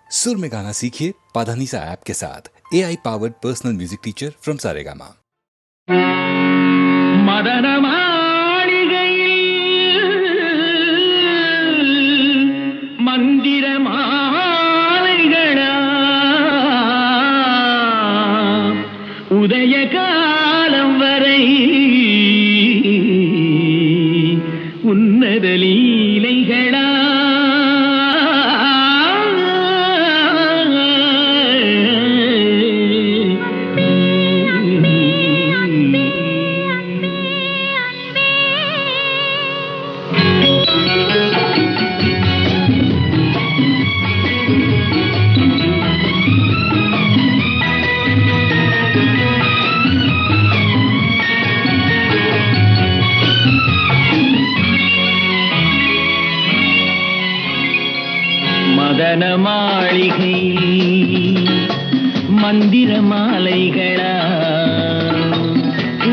सुर में गाना सीखिए पाधानीसा ऐप के साथ। AI powered personal music teacher from Saregama. மதன மாளிகையில் மந்திர மாலைகளா உதய காலம் வரை உன்னத லீலைகளா மதன மாளிகை மந்திர மாலைகளா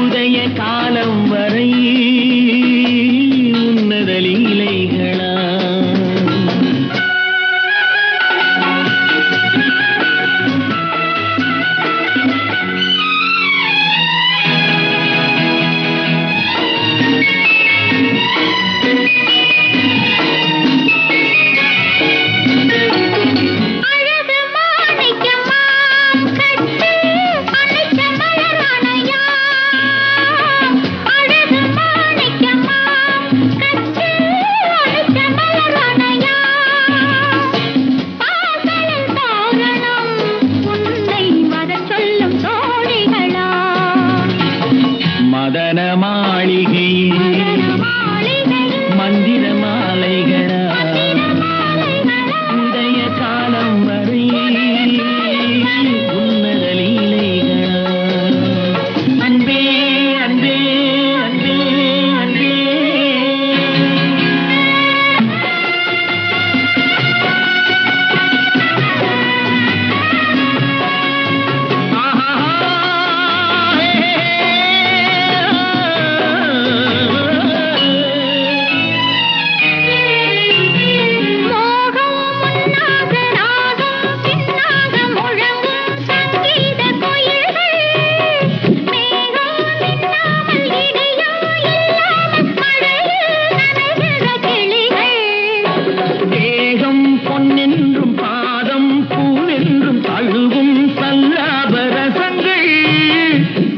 உதய காலம் வரை உன்னத லீலைகளா மதன மாளிகையில் மந்திர மாலைகளா உதய காலம் வரை உன்னத லீலைகளா அன்பே அன்பே அன்பே அன்பே பொன்னென்றும் பாதம் பூவென்றும் தழுவும் சல்லாபரசங்கள்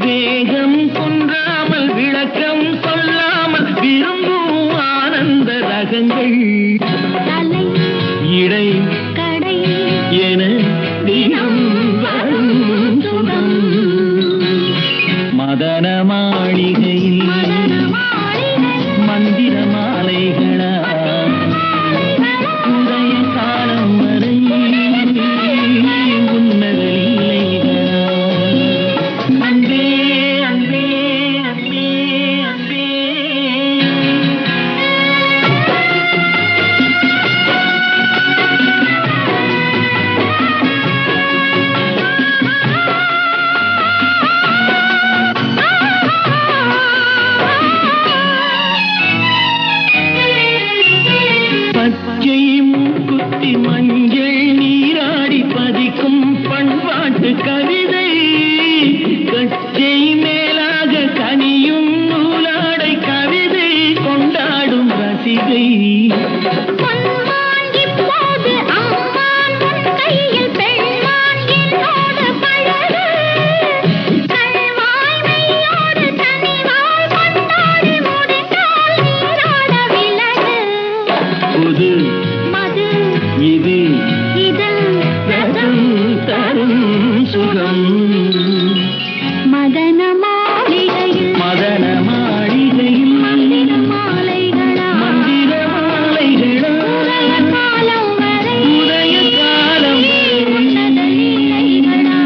வேகம் கொன்றாமல் விளக்கம் சொல்லாமல் விரும்பும் ஆனந்த ரகங்கள் இடை கடை என தினம் வரும் சுகம் மதன மாளிகையில் மந்திர மாலைகளா உதய காலம் வரை உன்னத லீலைகளா அன்பே அன்பே அன்பே அன்பே பச்சை மூக்குத்தி மஞ்சள் நீராடி பதிக்கும் பண்பாட்டு கவிதை கச்சை மேலாக கனியும் நூலாடை கவிதை கொண்டாடும் ரசிகை புது இது ரசம் தரும் சுகம் மதன மாளிகையில் மதன மாளிகையில் மந்திர மாலைகளா மந்திர மாலைகளா காலம் வரை உதய காலம் வரை உன்னத லீலைகளா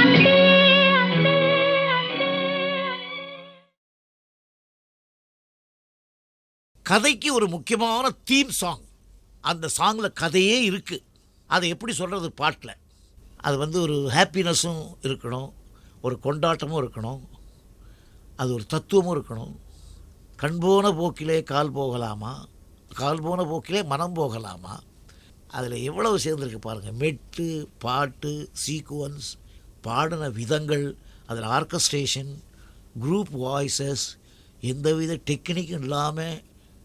அன்பே அன்பே அன்பே. கதைக்கு ஒரு முக்கியமான தீம் சாங். அந்த சாங்கில் கதையே இருக்குது. அதை எப்படி சொல்கிறது பாட்டில்? அது ஒரு ஹாப்பினஸும் இருக்கணும், ஒரு கொண்டாட்டமும் இருக்கணும், அது ஒரு தத்துவமும் இருக்கணும். கண் போன போக்கிலே கால் போகலாமா, கால் போன போக்கிலே மனம் போகலாமா, அதில் எவ்வளவு சேர்ந்துருக்கு பாருங்கள். மெட்டு, பாட்டு, சீக்குவன்ஸ், பாடின விதங்கள், அதில் ஆர்கஸ்ட்ரேஷன், குரூப் வாய்ஸஸ், எந்தவித டெக்னிக்கும் இல்லாமல்,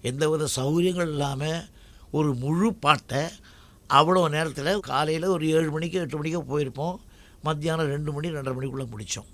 எந்தவித சௌகரியங்கள் இல்லாமல் ஒரு முழு பாட்டை அவ்வளோ நேரத்தில் காலையில் ஒரு 7 மணிக்கு 8 மணிக்கோ போயிருப்போம், மத்தியானம் 2 மணி 2:30 மணிக்குள்ளே முடித்தோம்.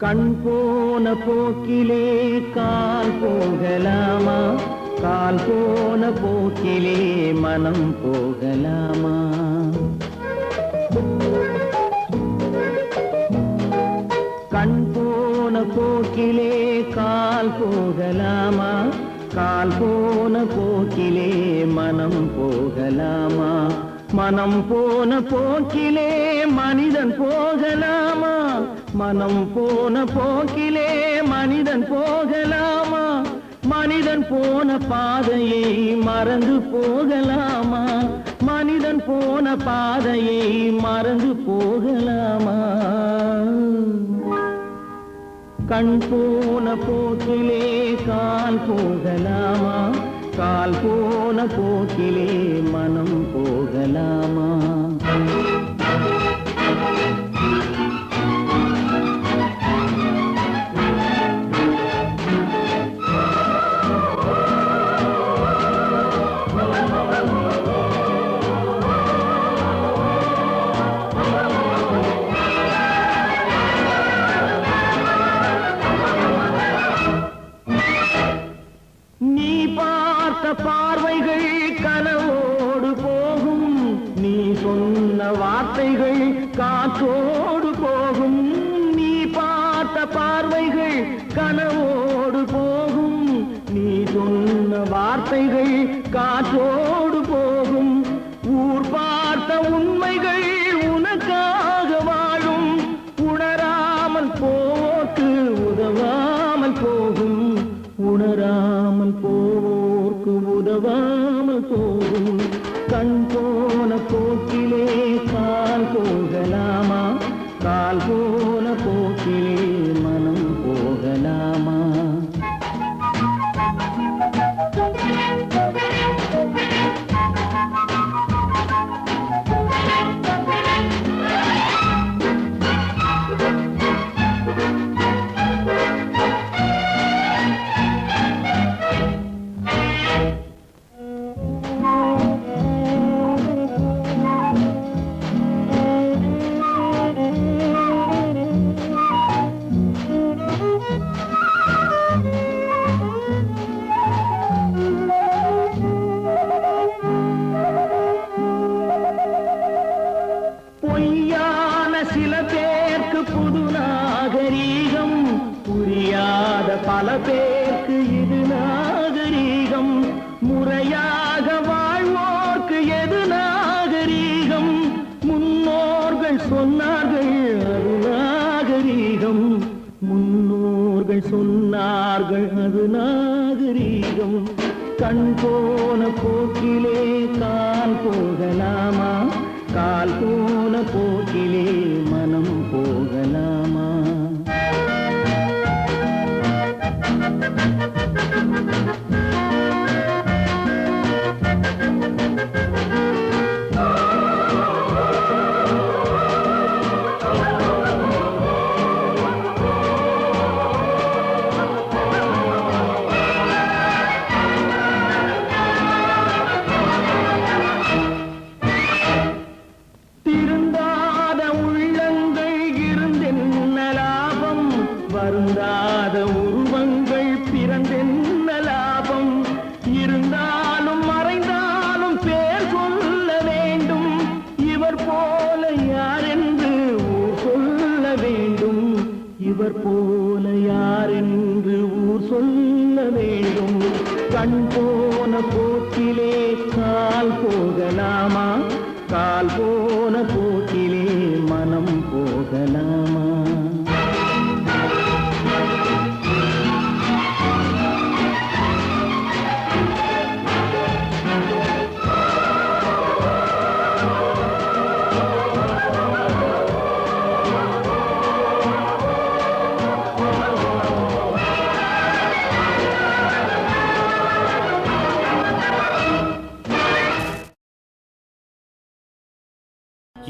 கண் போன போக்கிலே கால் போகலாமா, கால் போன போக்கிலே மனம் போகலாமா. கண் போன போக்கிலே கால் போகலாமா, கால் போன போக்கிலே மனம் போகலாமா. மனம் போன போக்கிலே மனிதன் போகலாமா, மனம் போன போக்கிலே மனிதன் போகலாமா. மனிதன் போன பாதையை மறந்து போகலாமா, மனிதன் போன பாதையை மறந்து போகலாமா. கண் போன போக்கிலே கால் போகலாமா, கால் போன போக்கிலே மனம் போகலாமா. நீ பார்த்த பார்வைகள் கனவோடு போகும், நீ சொன்ன வார்த்தைகள் காற்றோடு போகும். நீ பார்த்த பார்வைகள் கனவோடு போகும், நீ சொன்ன வார்த்தைகள் காற்றோடு போகும். ஊர் பார்த்த உண்மைகள் உனக்காக வாழும், உணராமல் போக்கு உதவாமல் போகும், உணராமல் போவோர்க்கு உதவாமல் போகும். கண் போன போக்கிலே கால் போகலாமா, கால் போன போக்கிலே மனம் போகலாமா. பொய்யான சில பேருக்கு புது நாகரீகம், புரியாத பல பேருக்கு இது நாகரீகம். முறையாக வாழ்வோர்க்கு எது நாகரீகம், முன்னோர்கள் சொன்னார்கள் அது நாகரீகம், முன்னோர்கள் சொன்னார்கள் அது நாகரீகம். கண் போன போக்கிலே கால் போகலாமா, கால் போன போக்கிலே மனம் போகலாமா. இவர் போல யாரென்று ஊர் சொல்ல வேண்டும். கண் போன போக்கிலே கால் போகலாமா, கால் போன போக்கிலே மனம் போகலாமா?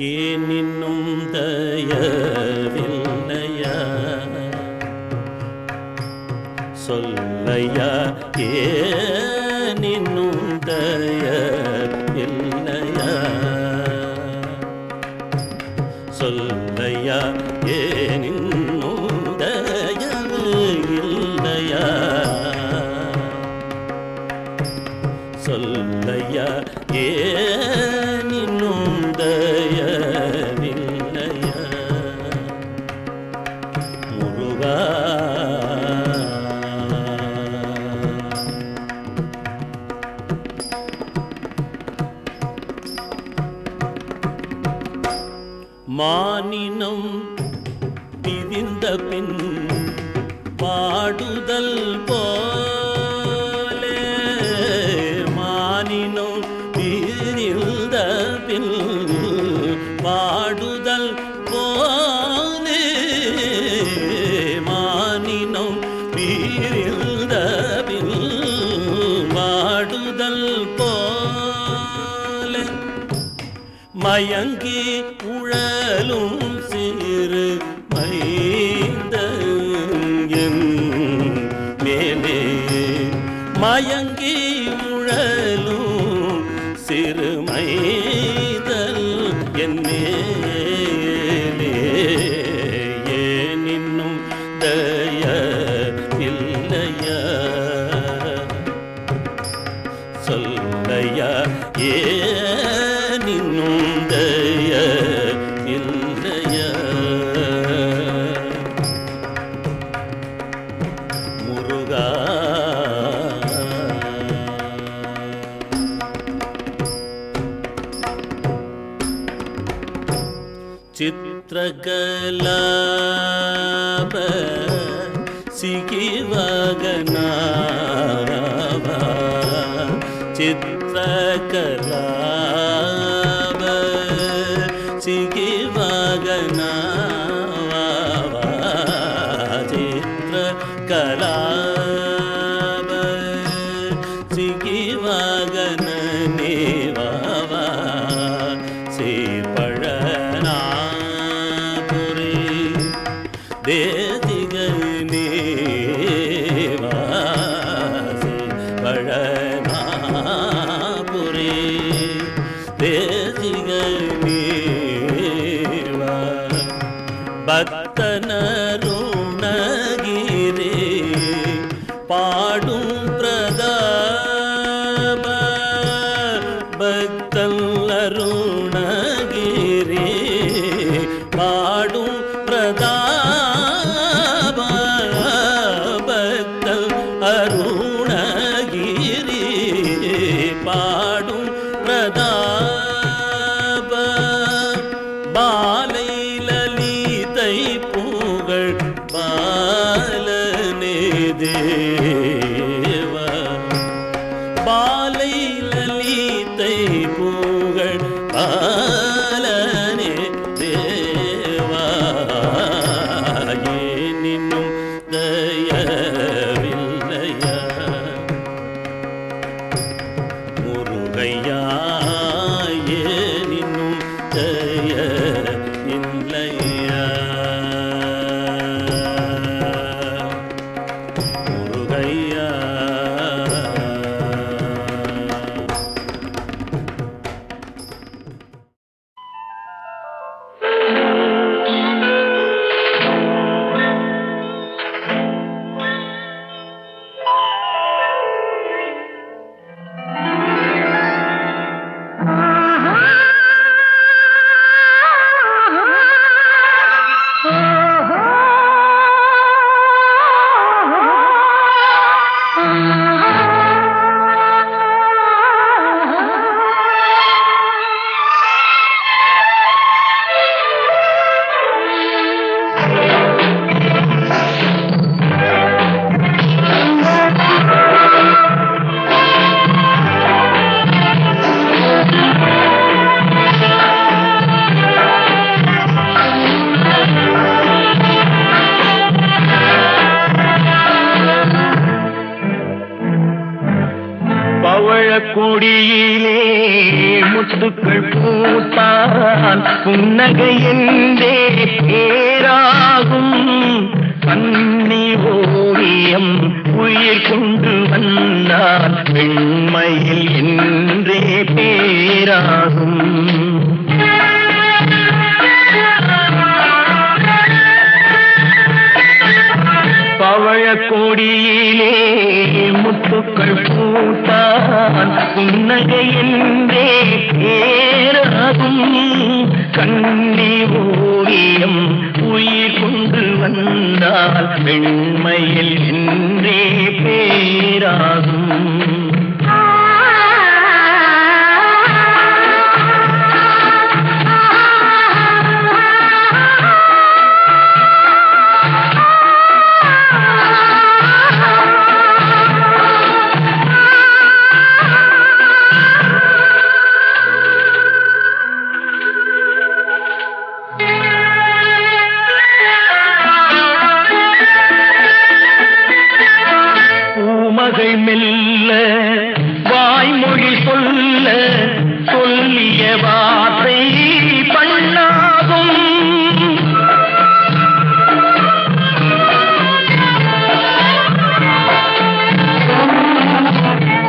ஏன் இன்னும் தயவில்லையா சொல்லையா, ஏன் இன்னும் தயவில்லையா சொல்லையா, ஏன் இன்னும் தயவில்லையா சொல்லையா, ஏன் இன்னும் தயவில்லையா முருகா? மானினம் பிரிந்த பின் பாடுதல் போலே, மானினம் பிரிந்த பின் பாடுதல் போலே, மானினம் பிரிந்த பின் பாடுதல் போலே, மயங்கி உழலும் சிறு மைந்தன் மேலே, மயங்கி உழலும் சிறு மைந்தல் என் மேலே, ஏன் இன்னும் தயவில்லையா சொல்லையா, ஏன் இன்னும் தயவில்லையா முருகா? சித்திரகலாப சிகிவகனாவா, சித்திரகலாப சிகிவகனாவா, சித்திரகலாப சிகிவகனேவாவா, சீர்பழனாபுரி தேதிகனேவா, சீர்பழனாபுரி தேதிகனேவா, பக்தனருணகிரி பாடும் பிரதாப, பக்தன் அருணகிரி பாடும் பிரதாப, பக்தன் அருணகிரி பாடும் பிரதாப, பாலை லலிதை புகழ் பாலனே தேவா, பாலை லலிதை புகழ் பாலனே தேவா, ஏன் இன்னும் தயவில்லையா முருகையா, ஏன் இன்னும் தயவில்லையா முருகையா? புன்னகை என்றே பேராகும் கண்ணி ஓவியம் உயிர் கொண்டு வந்தால் வெண்மையில் என்றே பேராகும் பவழக்கொடியிலே முத்துக்கள் பூத்தான் புன்னகை என்றே பேராகும் கண்ணி ஓவியம் உயிர் கொண்டு வந்தால் வெண்மையில் என்றே பேராகும் பூமகள் மெல்ல வாய்மொழி சொல்ல சொல்லிய வார்த்தை பண்ணாகும்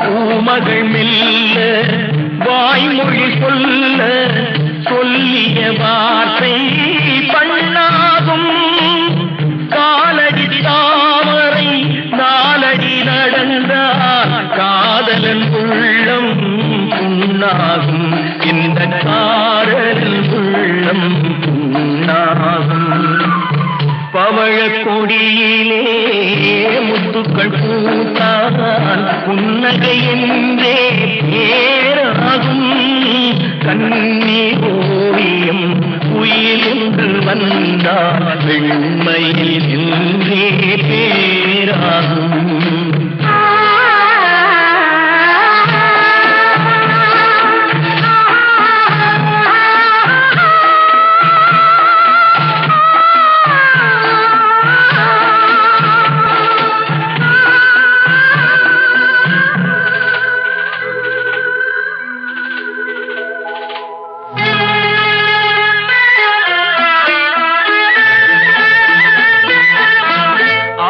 பூமகள் மெல்ல வாய்மொழி சொல்ல சொல்லிய வார்த்தை பண்ணாகும் காலடி தாமரை நாலடி நடந்தால் காதலன் உள்ளம் புண்ணாகும் இந்த காதலன் உள்ளம் புண்ணாகும் பவழக்கொடியிலே முத்துக்கள் பூத்தான் புன்னகை என்றே பேராகும் கண்ணி ஓவியம் உயிர் என்று வந்தால் வெண்மையில் என்றே பேராகும்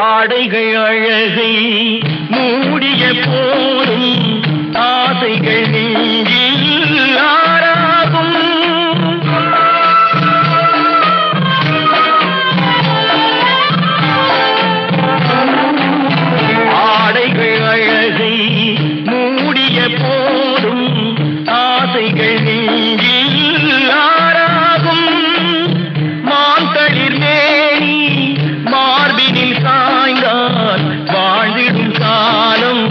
ஆடைகள் அழகை மூடிய போதும் ஆசைகள் நெஞ்சில் ஆறாகும் ஆடைகள் அழகை மூடிய போதும் ஆசைகள் நெஞ்சில் ஆறாகும் மாந்தளிர் மேனி மார்பினில் சாய்ந்தால் வாழ்ந்திடும் காலம்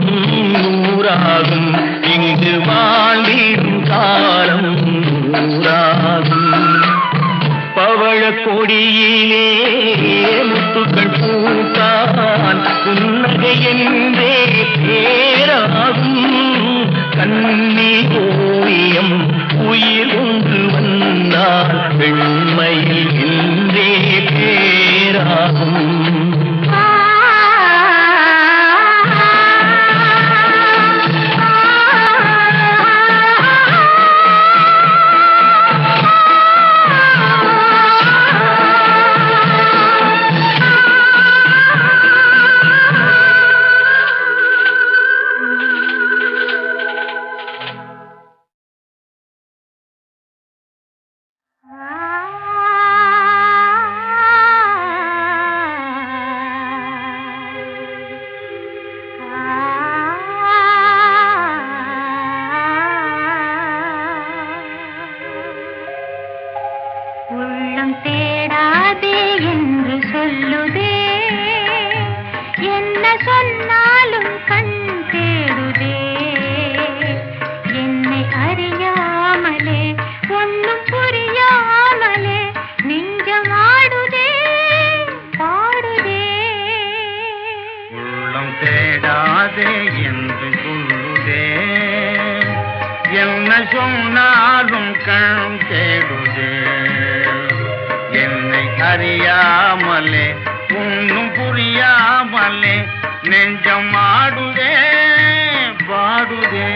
நூறாகும் இங்கு வாழ்ந்திடும் காலம் நூறாகும் பவழக்கொடியிலே முத்துக்கள் பூத்தான் புன்னகை என்றே பேராகும் கண்ணி ஓவியம் உயிர் ஒன்று வந்தால் வெண்மையில் என்றே பேராகும் உள்ளம் தேடாதே என்று சொல்லுதே என்ன சொன்னாலும் கண் தேடுதே என்னை அறியாமலே ஒன்னும் புரியாமலே நெஞ்சமாடுதே பாடுதே உள்ளம் தேடாதே என்று சொல்லுதே என்ன சொன்னாலும் கண் தேடுதே என்னை அறியாமலே ஒன்னும் புரியாமலே நெஞ்சம் ஆடுதே பாடுதே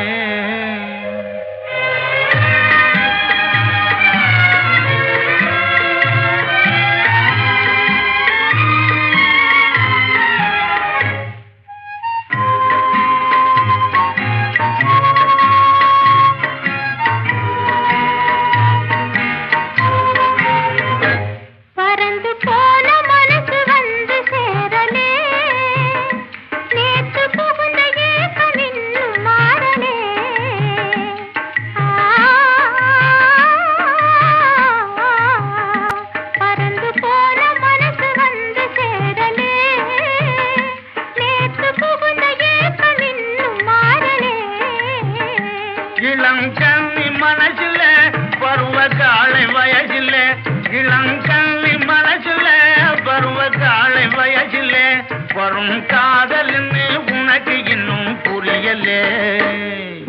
வரும் காதல்னு உனக்கு இன்னும் புரியலே.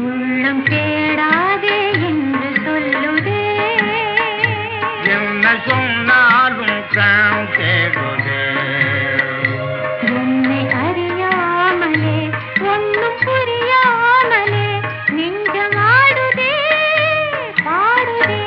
உள்ளம் தேடாதே என்று சொல்லுதே, என்ன சொன்னாலும் கண் தேடுதே. என்னை அறியாமலே ஒன்றும் புரியாமலே நெஞ்சமாடுதே பாடுதே.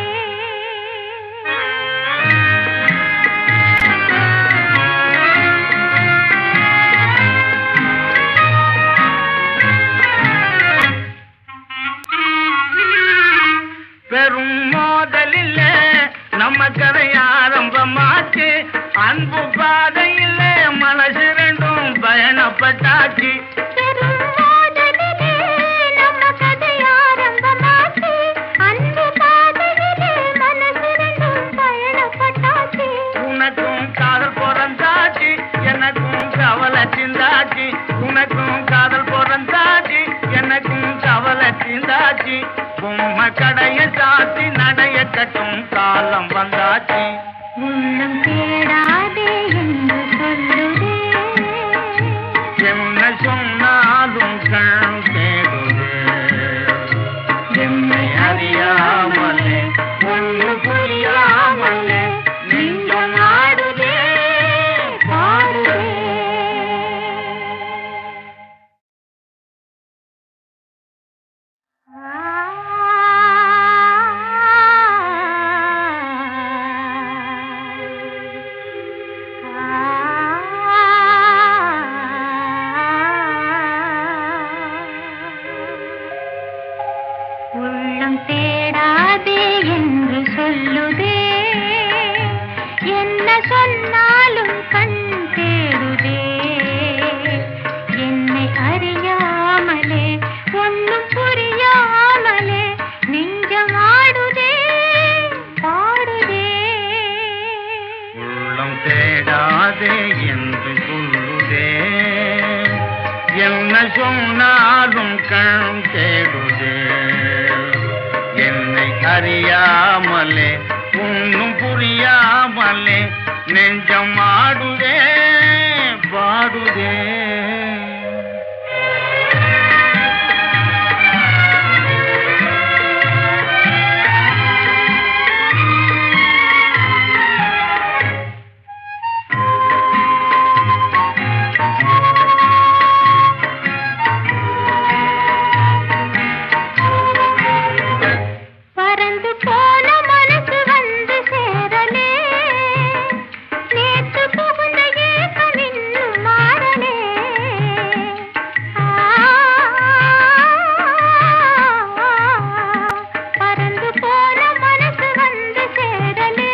பெரும் மோதலில் நம்ம கதை ஆரம்பமாச்சு. அன்பு பாதையில் மனசு ரெண்டும் பயணப்பட்டாச்சு. பெரும் மோதலிலே நம்ம கதை ஆரம்பமாச்சு. அன்பு பாதையிலே மனசு ரெண்டும் பயணப்பட்டாச்சு. உனக்கும் காதல் பிறந்தாச்சு, எனக்கும் கவலை சிந்தாச்சு. உனக்கும் காதல் பிறந்தாச்சு, எனக்கும் கவலை சிந்தாச்சு. பொம்மை கடைய சாத்தி நடைய கட்டும் காலம் வந்தாச்சு. உள்ளம் தேடாதே என்று சொல்லுதே, என்ன சொன்னாலும் கண் தேடுதே. என்னை அறியாமலே ஒன்று புரியாமலே நெஞ்சம் ஆடுதே பாடுதே. உள்ளம் தேடாதே என்று சொல்லுதே, என்ன சொன்னாலும் கண் தேடுதே. என்னை அறியாமலே ஒன்றும் புரியாமலே நெஞ்சமாடுதே பாடுதே. உள்ளம் தேடாதே என்று சொல்லுதே, என்ன சொன்னாலும் கண் தேடுதே. என்னை அறியாமலே ஒன்றும் புரியாமலே நெஞ்சம் ஆடுதே பாடுதே. பறந்து போன மனசு வந்து சேரலே, நேத்து புகுந்த ஏக்கம் இன்னும் மாறலே. பறந்து போன மனசு வந்து சேரலே,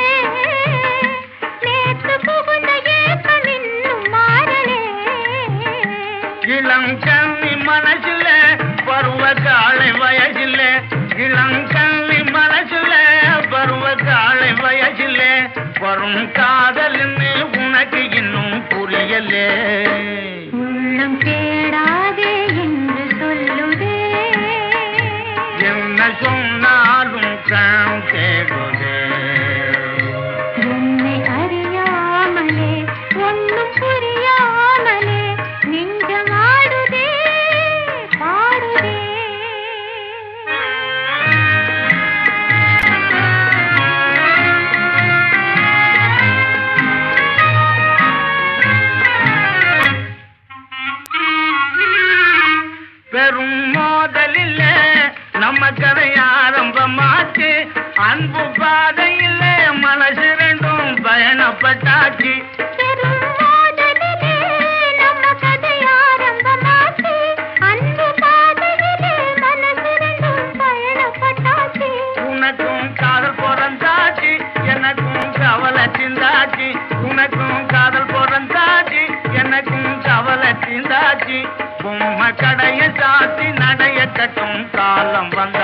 நேத்து புகுந்த ஏக்கம் இன்னும் மாறலே. இளங்கண்ணி மனசுல பருவ காலை வயசில, இளங்கண்ணி மனசுல பருவ காலை வயசில வரும் காதல்னு உனக்கு இன்னும் புரியலே. உள்ளம் தேடாதே என்று சொல்லுதே, என்ன சொன்னாலும் கண் தேடுதே. என்னை அறியாமலே ஒன்றும் புரியாமலே நெஞ்சமாடுதே பாடுதே. பெரும் மோதலில் நம்ம கதை ஆரம்பமாச்சு. அன்பு பாதையில் மனசு ரெண்டும் பயணப்பட்டாச்சு. பெரும் மோதலிலே நம்ம கதை ஆரம்பமாச்சு. அன்பு பாதையிலே மனசு ரெண்டும் பயணப்பட்டாச்சு. உனக்கும் காதல் பிறந்தாச்சு, எனக்கும் கவலை சிந்தாச்சு. உனக்கும் காதல் பிறந்தாச்சு, எனக்கும் கவலை சிந்தாச்சு. பொம்மை கடைய சாத்தி நடைய கட்டும் காலம் வந்த